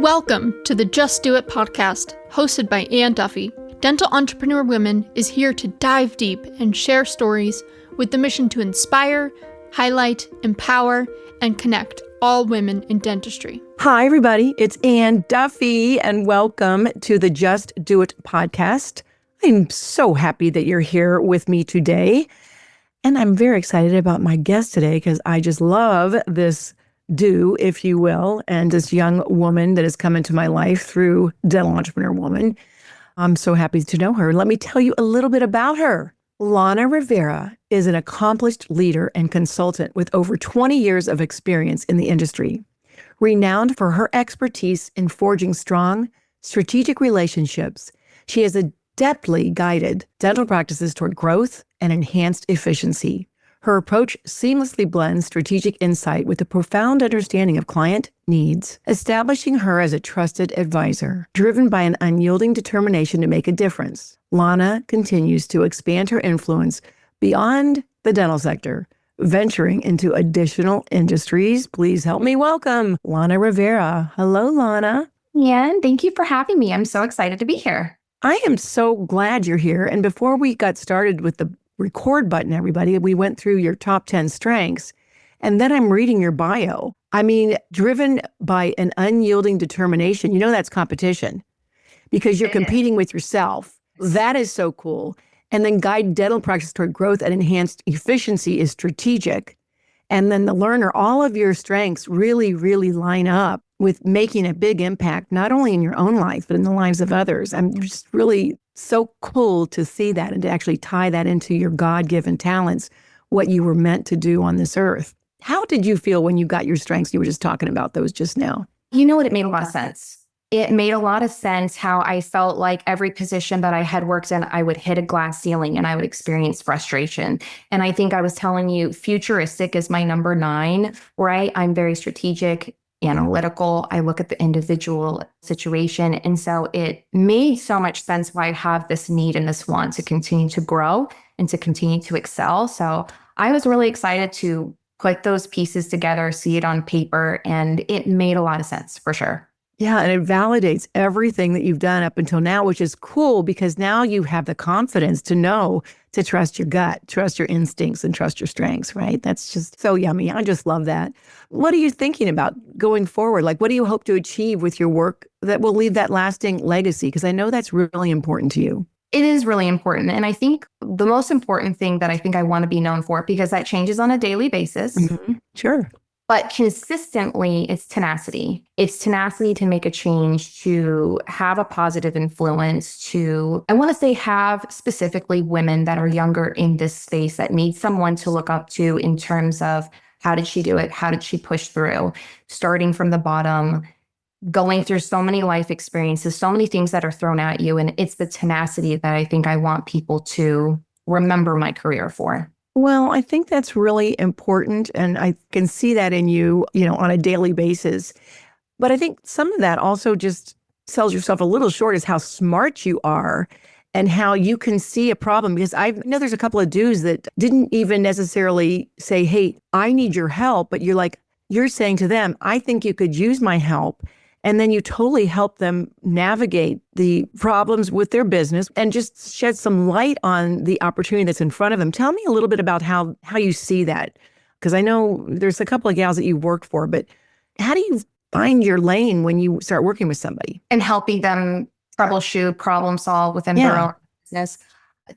Welcome to the Just Do It podcast, hosted by Ann Duffy. Dental Entrepreneur Women is here to dive deep and share stories with the mission to inspire, highlight, empower, and connect all women in dentistry. Hi, everybody. It's Ann Duffy, and welcome to the Just Do It podcast. I'm so happy that you're here with me today. And I'm very excited about my guest today because I just love this if you will, and this young woman that has come into my life through Dental Entrepreneur Woman. I'm so happy to know her. Let me tell you a little bit about her. Lana Rivera is an accomplished leader and consultant with over 20 years of experience in the industry, renowned for her expertise in forging strong, strategic relationships. She has adeptly guided dental practices toward growth and enhanced efficiency. Her approach seamlessly blends strategic insight with a profound understanding of client needs, establishing her as a trusted advisor, driven by an unyielding determination to make a difference. Lana continues to expand her influence beyond the dental sector, venturing into additional industries. Please help me welcome Lana Rivera. Hello, Lana. Yeah, thank you for having me. I'm so excited to be here. I am so glad you're here. And before we got started with the record button, everybody, we went through your top 10 strengths, and then I'm reading your bio. I mean, driven by an unyielding determination. You know that's competition because you're competing with yourself. That is so cool. And then guide dental practice toward growth and enhanced efficiency is strategic. And then the learner, all of your strengths really, really line up with making a big impact, not only in your own life, but in the lives of others. I'm just really so cool to see that and to actually tie that into your God-given talents, what you were meant to do on this earth. How did you feel when you got your strengths? You were just talking about those just now. You know what? It made a lot of sense. It made a lot of sense how I felt like every position that I had worked in, I would hit a glass ceiling and I would experience frustration. And I think I was telling you, futuristic is my number 9, right? I'm very strategic, analytical. I look at the individual situation. And so it made so much sense why I have this need and this want to continue to grow and to continue to excel. So I was really excited to put those pieces together, see it on paper, and it made a lot of sense for sure. Yeah, and it validates everything that you've done up until now, which is cool because now you have the confidence to know to trust your gut, trust your instincts, and trust your strengths, right? That's just so yummy. I just love that. What are you thinking about going forward? Like, what do you hope to achieve with your work that will leave that lasting legacy? Because I know that's really important to you. It is really important. And I think the most important thing that I think I want to be known for, because that changes on a daily basis. Mm-hmm. Sure. But consistently, it's tenacity. It's tenacity to make a change, to have a positive influence, to, I want to say, have specifically women that are younger in this space that need someone to look up to in terms of how did she do it? How did she push through? Starting from the bottom, going through so many life experiences, so many things that are thrown at you. And it's the tenacity that I think I want people to remember my career for. Well, I think that's really important. And I can see that in you, on a daily basis. But I think some of that also just sells yourself a little short is how smart you are and how you can see a problem. Because I know there's a couple of dudes that didn't even necessarily say, hey, I need your help. But you're saying to them, I think you could use my help. And then you totally help them navigate the problems with their business and just shed some light on the opportunity that's in front of them. Tell me a little bit about how you see that. Because I know there's a couple of gals that you worked for, but how do you find your lane when you start working with somebody? And helping them troubleshoot, problem solve within their own business.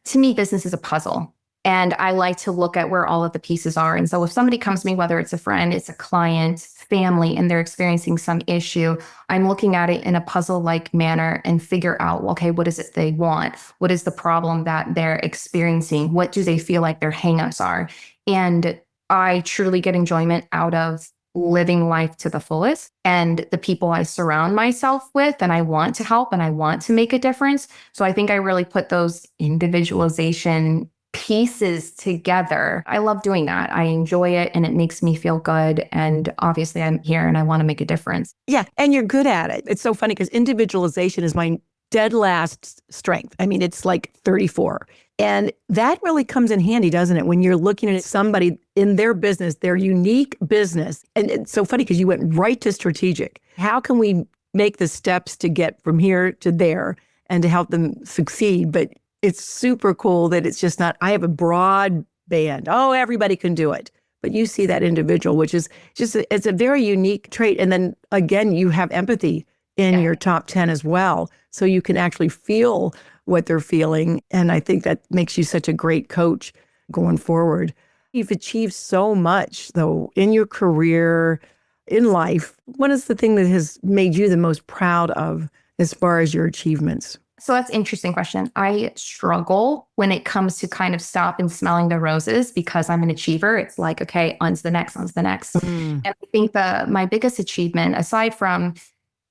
To me, business is a puzzle. And I like to look at where all of the pieces are. And so if somebody comes to me, whether it's a friend, it's a client, family, and they're experiencing some issue, I'm looking at it in a puzzle-like manner and figure out, okay, what is it they want? What is the problem that they're experiencing? What do they feel like their hangups are? And I truly get enjoyment out of living life to the fullest and the people I surround myself with, and I want to help and I want to make a difference. So I think I really put those individualization pieces together. I love doing that. I enjoy it and it makes me feel good. And obviously I'm here and I want to make a difference. Yeah. And you're good at it. It's so funny because individualization is my dead last strength. I mean, it's like 34. And that really comes in handy, doesn't it? When you're looking at somebody in their business, their unique business. And it's so funny because you went right to strategic. How can we make the steps to get from here to there and to help them succeed. But it's super cool that it's just not, I have a broad band. Oh, everybody can do it. But you see that individual, which is just, it's a very unique trait. And then again, you have empathy in your top 10 as well. So you can actually feel what they're feeling. And I think that makes you such a great coach going forward. You've achieved so much, though, in your career, in life. What is the thing that has made you the most proud of as far as your achievements? So that's an interesting question. I struggle when it comes to kind of stop and smelling the roses because I'm an achiever. It's like, okay, on to the next, on to the next. And I think my biggest achievement, aside from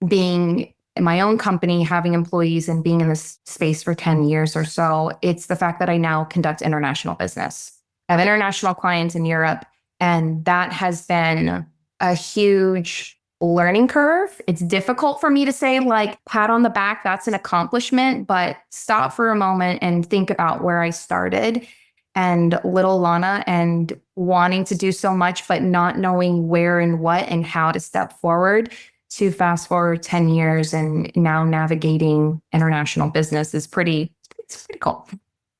being in my own company, having employees and being in this space for 10 years or so, it's the fact that I now conduct international business. I have international clients in Europe, and that has been a huge learning curve. It's difficult for me to say, like, pat on the back, that's an accomplishment, but stop for a moment and think about where I started and little Lana and wanting to do so much, but not knowing where and what and how to step forward. To fast forward 10 years and now navigating international business is pretty cool.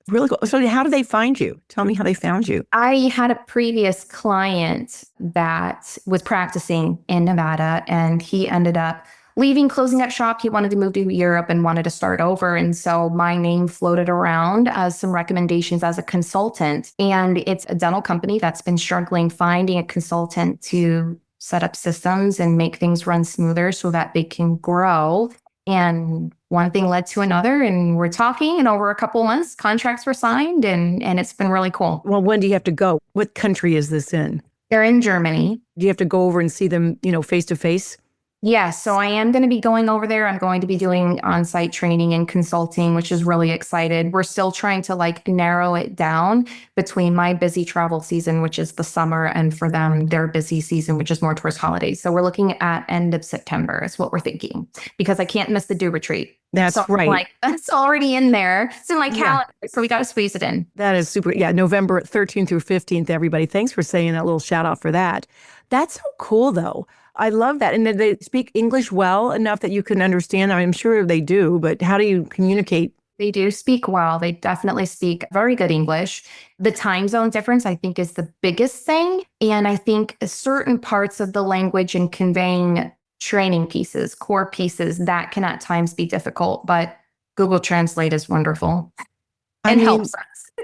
Really cool. So how did they find you? Tell me how they found you. I had a previous client that was practicing in Nevada, and he ended up leaving, closing up shop. He wanted to move to Europe and wanted to start over. And so my name floated around as some recommendations as a consultant. And it's a dental company that's been struggling finding a consultant to set up systems and make things run smoother so that they can grow. And one thing led to another, and we're talking, and over a couple of months, contracts were signed, and it's been really cool. Well, when do you have to go? What country is this in? They're in Germany. Do you have to go over and see them, face to face? Yes. So I am going to be going over there. I'm going to be doing on-site training and consulting, which is really excited. We're still trying to narrow it down between my busy travel season, which is the summer, and for them, their busy season, which is more towards holidays. So we're looking at end of September is what we're thinking, because I can't miss the do retreat. That's right. That's already in there. It's in my calendar. So we got to squeeze it in. That is super. Yeah. November 13th through 15th, everybody. Thanks for saying that little shout out for that. That's so cool, though. I love that. And they speak English well enough that you can understand. I'm sure they do, but how do you communicate? They do speak well. They definitely speak very good English. The time zone difference, I think, is the biggest thing. And I think certain parts of the language and conveying training pieces, core pieces, that can at times be difficult, but Google Translate is wonderful and helps us.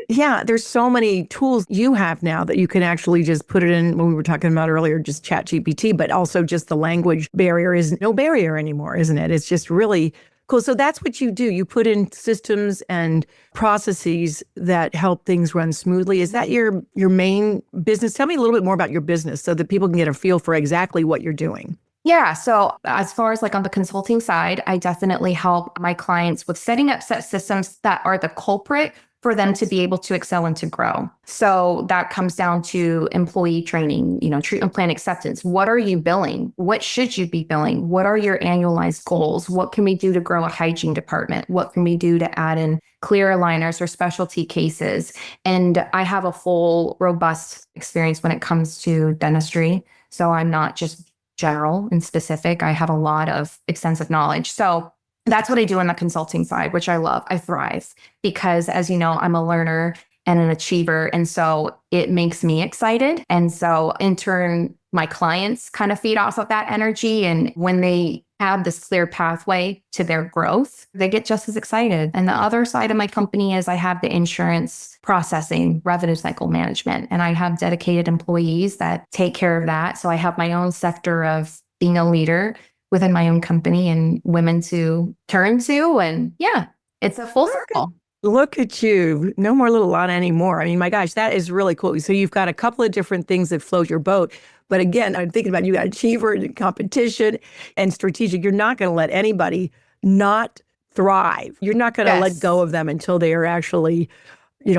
Yeah, there's so many tools you have now that you can actually just put it in, when we were talking about earlier, just chat GPT, but also just the language barrier is no barrier anymore, isn't it? It's just really cool. So that's what you do. You put in systems and processes that help things run smoothly. Is that your main business? Tell me a little bit more about your business so that people can get a feel for exactly what you're doing. Yeah. So as far as on the consulting side, I definitely help my clients with setting up set systems that are the culprit for them to be able to excel and to grow. So that comes down to employee training, treatment plan acceptance. What are you billing? What should you be billing? What are your annualized goals? What can we do to grow a hygiene department? What can we do to add in clear aligners or specialty cases? And I have a full, robust experience when it comes to dentistry. So I'm not just general and specific. I have a lot of extensive knowledge. So that's what I do on the consulting side, which I love. I thrive because, as you know, I'm a learner and an achiever. And so it makes me excited. And so in turn, my clients kind of feed off of that energy. And when they have this clear pathway to their growth, they get just as excited. And the other side of my company is I have the insurance processing, revenue cycle management, and I have dedicated employees that take care of that. So I have my own sector of being a leader within my own company and women to turn to. And yeah, it's a full circle. Look at you. No more little Lana anymore. I mean, my gosh, that is really cool. So you've got a couple of different things that float your boat. But again, I'm thinking about you got achiever and competition and strategic. You're not going to let anybody not thrive. You're not going to let go of them until they are actually,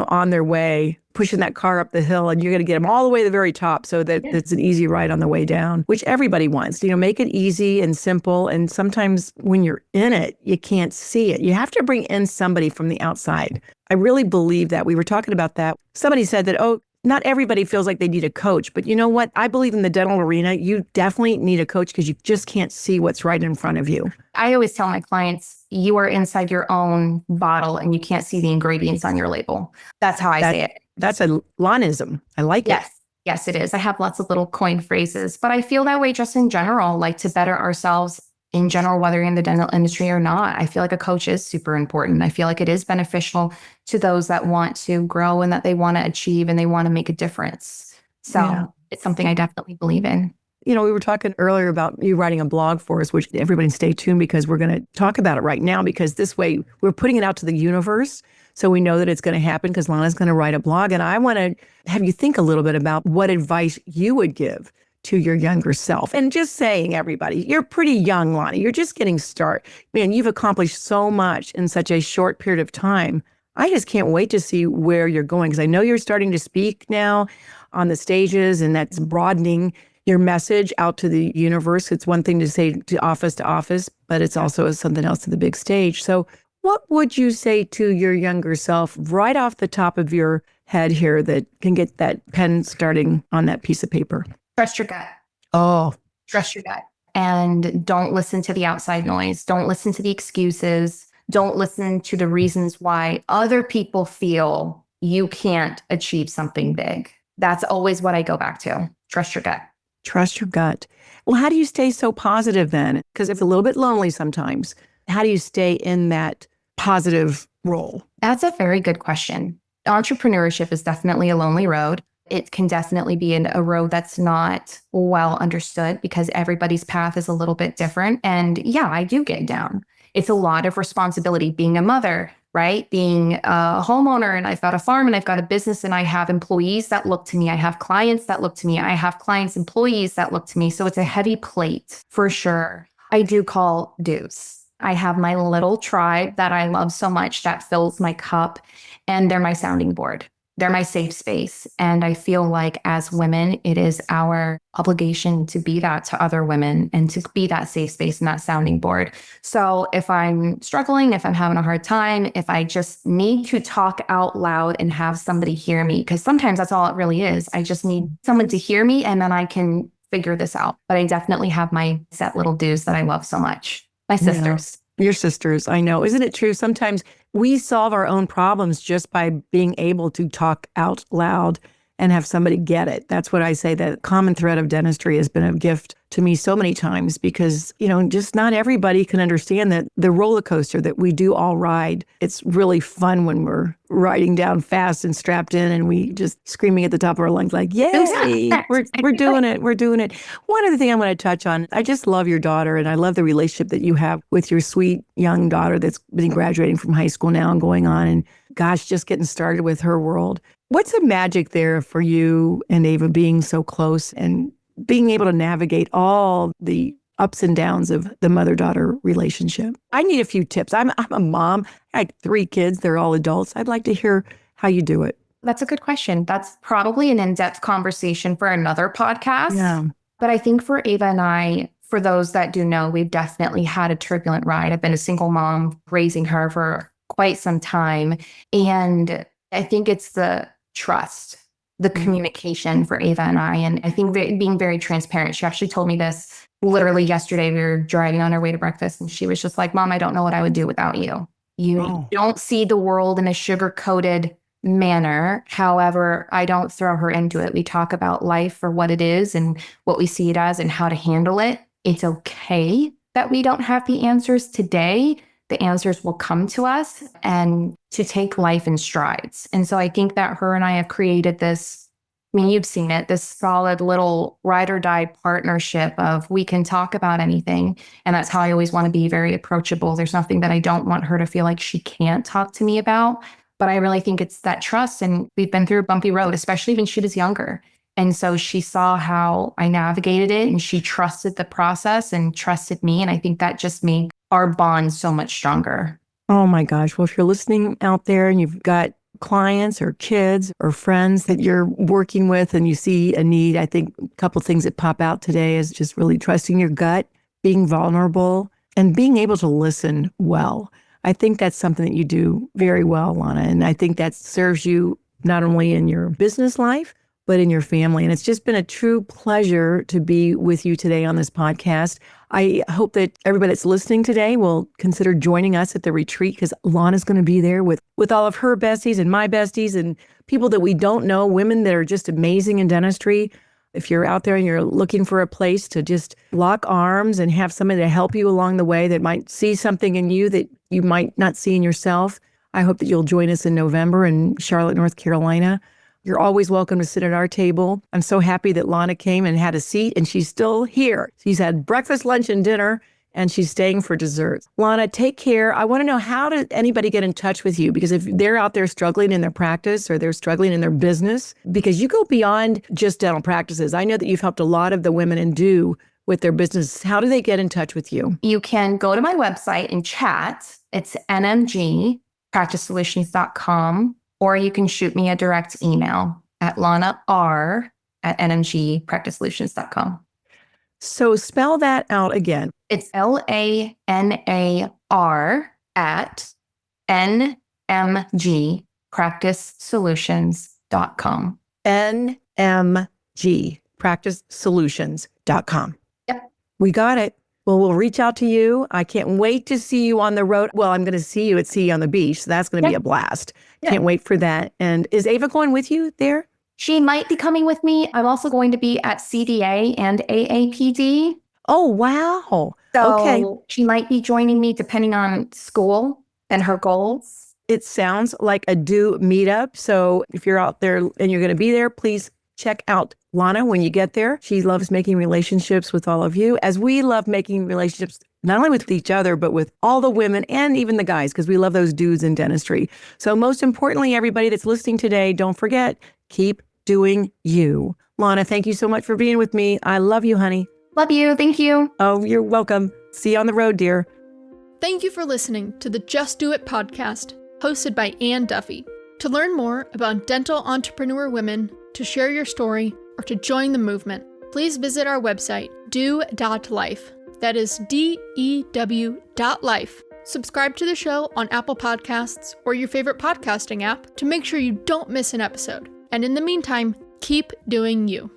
on their way, pushing that car up the hill, and you're going to get them all the way to the very top so that it's an easy ride on the way down, which everybody wants. Make it easy and simple. And sometimes when you're in it, you can't see it. You have to bring in somebody from the outside. I really believe that. We were talking about that. Somebody said that, not everybody feels like they need a coach, but you know what? I believe in the dental arena, you definitely need a coach because you just can't see what's right in front of you. I always tell my clients, you are inside your own bottle and you can't see the ingredients on your label. That's how I say it. That's a Lanism. I like it. Yes, it is. I have lots of little coin phrases, but I feel that way just in general, like to better ourselves in general, whether you're in the dental industry or not. I feel like a coach is super important. I feel like it is beneficial to those that want to grow and that they want to achieve and they want to make a difference. So It's something I definitely believe in. You know, we were talking earlier about you writing a blog for us, which everybody stay tuned because we're going to talk about it right now, because this way we're putting it out to the universe. So we know that it's going to happen because Lana's going to write a blog. And I want to have you think a little bit about what advice you would give to your younger self. And just saying, everybody, you're pretty young, Lana. You're just getting started. Man, you've accomplished so much in such a short period of time. I just can't wait to see where you're going, because I know you're starting to speak now on the stages, and that's broadening your message out to the universe. It's one thing to say to office, but it's also something else to the big stage. So what would you say to your younger self right off the top of your head here that can get that pen starting on that piece of paper? Trust your gut. Oh, Trust your gut. And don't listen to the outside noise. Don't listen to the excuses. Don't listen to the reasons why other people feel you can't achieve something big. That's always what I go back to. Trust your gut. Trust your gut. Well, how do you stay so positive then? Because it's a little bit lonely sometimes. How do you stay in that positive role? That's a very good question. Entrepreneurship is definitely a lonely road. It can definitely be a road that's not well understood because everybody's path is a little bit different. And yeah, I do get down. It's a lot of responsibility being a mother, right? Being a homeowner, and I've got a farm and I've got a business and I have employees that look to me. I have clients that look to me. I have clients, employees that look to me. So it's a heavy plate for sure. I do call dues. I have my little tribe that I love so much that fills my cup, and they're my sounding board. They're my safe space. And I feel like as women, it is our obligation to be that to other women and to be that safe space and that sounding board. So if I'm struggling, if I'm having a hard time, if I just need to talk out loud and have somebody hear me, because sometimes that's all it really is. I just need someone to hear me and then I can figure this out. But I definitely have my set little dues that I love so much. My sisters. Yeah. Your sisters, I know. Isn't it true? Sometimes we solve our own problems just by being able to talk out loud and have somebody get it. That's what I say. That common thread of dentistry has been a gift to me so many times because, you know, just not everybody can understand that the roller coaster that we do all ride. It's really fun when we're riding down fast and strapped in and we just screaming at the top of our lungs like, yay, we're doing it. We're doing it. One other thing I want to touch on, I just love your daughter and I love the relationship that you have with your sweet young daughter that's been graduating from high school now and going on and gosh, just getting started with her world. What's the magic there for you and Ava being so close and being able to navigate all the ups and downs of the mother-daughter relationship? I need a few tips. I'm a mom. I had 3 kids. They're all adults. I'd like to hear how you do it. That's a good question. That's probably an in-depth conversation for another podcast. Yeah. But I think for Ava and I, for those that do know, we've definitely had a turbulent ride. I've been a single mom raising her for quite some time. And I think it's the trust, the communication for Ava and I. And I think being very transparent. She actually told me this literally yesterday. We were driving on our way to breakfast and she was just like, Mom, I don't know what I would do without you. You don't see the world in a sugar-coated manner. However, I don't throw her into it. We talk about life for what it is and what we see it as and how to handle it. It's okay that we don't have the answers today. The answers will come to us and to take life in strides. And so I think that her and I have created this, I mean, you've seen it, this solid little ride or die partnership of we can talk about anything. And that's how I always want to be very approachable. There's nothing that I don't want her to feel like she can't talk to me about. But I really think it's that trust. And we've been through a bumpy road, especially when she was younger. And so she saw how I navigated it and she trusted the process and trusted me. And I think that just made our bond so much stronger. Oh my gosh. Well, if you're listening out there and you've got clients or kids or friends that you're working with and you see a need, I think a couple of things that pop out today is just really trusting your gut, being vulnerable, and being able to listen well. I think that's something that you do very well, Lana. And I think that serves you not only in your business life, but in your family. And it's just been a true pleasure to be with you today on this podcast. I hope that everybody that's listening today will consider joining us at the retreat, because Lana's going to be there with all of her besties and my besties and people that we don't know, women that are just amazing in dentistry. If you're out there and you're looking for a place to just lock arms and have somebody to help you along the way that might see something in you that you might not see in yourself, I hope that you'll join us in November in Charlotte, North Carolina. You're always welcome to sit at our table. I'm so happy that Lana came and had a seat, and she's still here. She's had breakfast, lunch, and dinner, and she's staying for dessert. Lana, take care. I want to know, how did anybody get in touch with you? Because if they're out there struggling in their practice or they're struggling in their business, because you go beyond just dental practices. I know that you've helped a lot of the women and do with their business. How do they get in touch with you? You can go to my website and chat. It's nmgpracticesolutions.com. Or you can shoot me a direct email at lanar@nmgpracticesolutions.com. So spell that out again. It's LANAR@nmgpracticesolutions.com. nmgpracticesolutions.com. Yep. We got it. Well, we'll reach out to you. I can't wait to see you on the road. Well, I'm going to see you at Sea on the Beach. So that's going to be a blast. Can't wait for that. And is Ava going with you there? She might be coming with me. I'm also going to be at CDA and AAPD. Oh, wow. So okay. She might be joining me depending on school and her goals. It sounds like a do meetup. So if you're out there and you're going to be there, please check out Lana when you get there. She loves making relationships with all of you, as we love making relationships not only with each other, but with all the women and even the guys, because we love those dudes in dentistry. So most importantly, everybody that's listening today, don't forget, keep doing you. Lana, thank you so much for being with me. I love you, honey. Love you. Thank you. Oh, you're welcome. See you on the road, dear. Thank you for listening to the Just Do It podcast, hosted by Ann Duffy. To learn more about dental entrepreneur women, to share your story, or to join the movement, please visit our website, do.life. That is DEW.life. Subscribe to the show on Apple Podcasts or your favorite podcasting app to make sure you don't miss an episode. And in the meantime, keep doing you.